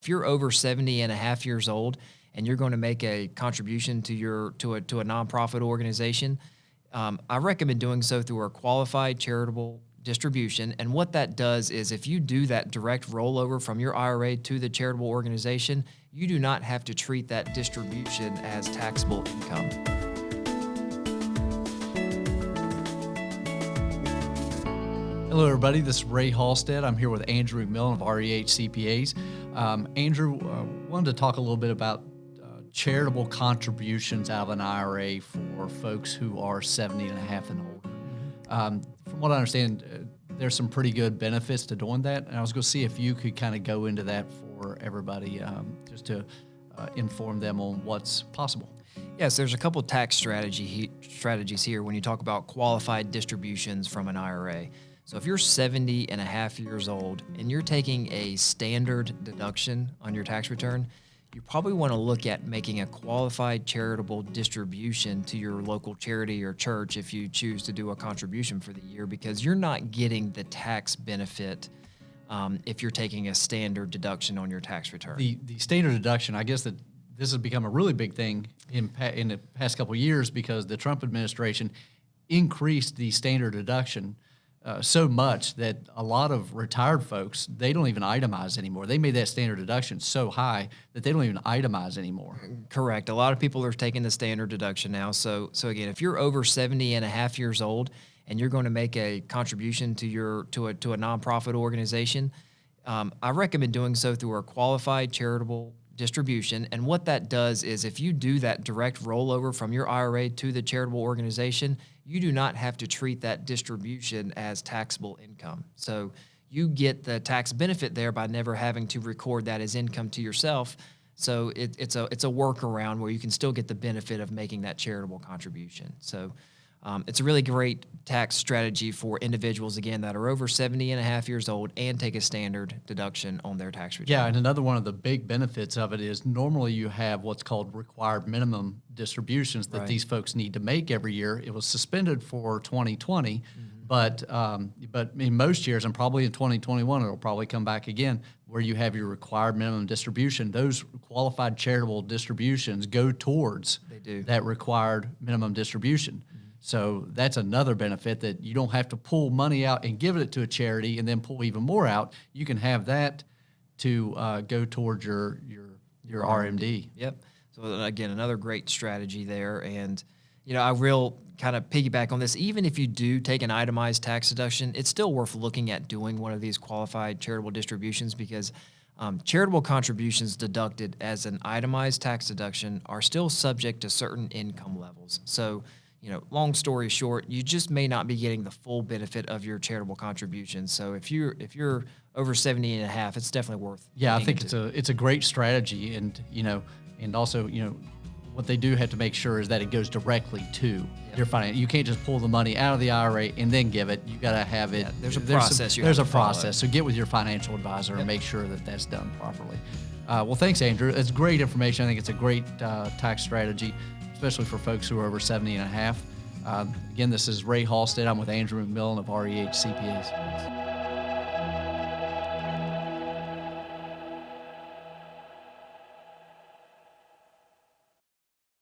If you're over 70 and a half years old and you're going to make a contribution to a nonprofit organization, I recommend doing so through a qualified charitable distribution. And what that does is if you do that direct rollover from your IRA to the charitable organization, you do not have to treat that distribution as taxable income. Hello, everybody. This is Ray Halstead. I'm here with Andrew McMillan of REH CPAs. Andrew, wanted to talk a little bit about charitable contributions out of an IRA for folks who are 70 and a half and older. From what I understand, there's some pretty good benefits to doing that, and I was going to see if you could kind of go into that for everybody, just to inform them on what's possible. Yes, there's a couple tax strategies here when you talk about qualified distributions from an IRA. So if you're 70 and a half years old and you're taking a standard deduction on your tax return, you probably want to look at making a qualified charitable distribution to your local charity or church if you choose to do a contribution for the year, because you're not getting the tax benefit if you're taking a standard deduction on your tax return. The standard deduction, I guess that this has become a really big thing in the past couple of years because the Trump administration increased the standard deduction so much that a lot of retired folks, they don't even itemize anymore. They made that standard deduction so high that they don't even itemize anymore. Correct. A lot of people are taking the standard deduction now. So again, if you're over 70 and a half years old and you're going to make a contribution to a nonprofit organization, I recommend doing so through a qualified charitable distribution. And what that does is if you do that direct rollover from your IRA to the charitable organization, you do not have to treat that distribution as taxable income. So you get the tax benefit there by never having to record that as income to yourself. So it's a workaround where you can still get the benefit of making that charitable contribution. So it's a really great tax strategy for individuals, again, that are over 70 and a half years old and take a standard deduction on their tax return. Yeah, and another one of the big benefits of it is normally you have what's called required minimum distributions that these folks need to make every year. It was suspended for 2020, but in most years, and probably in 2021, it'll probably come back again, where you have your required minimum distribution. Those qualified charitable distributions go towards that required minimum distribution. So that's another benefit, that you don't have to pull money out and give it to a charity and then pull even more out. You can have that to go towards your RMD. Yep. So again, another great strategy there. And I will kind of piggyback on this. Even if you do take an itemized tax deduction, it's still worth looking at doing one of these qualified charitable distributions, because charitable contributions deducted as an itemized tax deduction are still subject to certain income levels. So long story short, you just may not be getting the full benefit of your charitable contributions. So if you're over 70 and a half, it's definitely worth. Yeah, I think it's a great strategy, and also what they do have to make sure is that it goes directly to your finance. You can't just pull the money out of the IRA and then give it. You got to have it. Yeah, there's a process. There's a process. So get with your financial advisor and make sure that that's done properly. Well, thanks, Andrew. It's great information. I think it's a great tax strategy, especially for folks who are over 70 and a half. Again, this is Ray Halstead. I'm with Andrew McMillan of REH CPAs.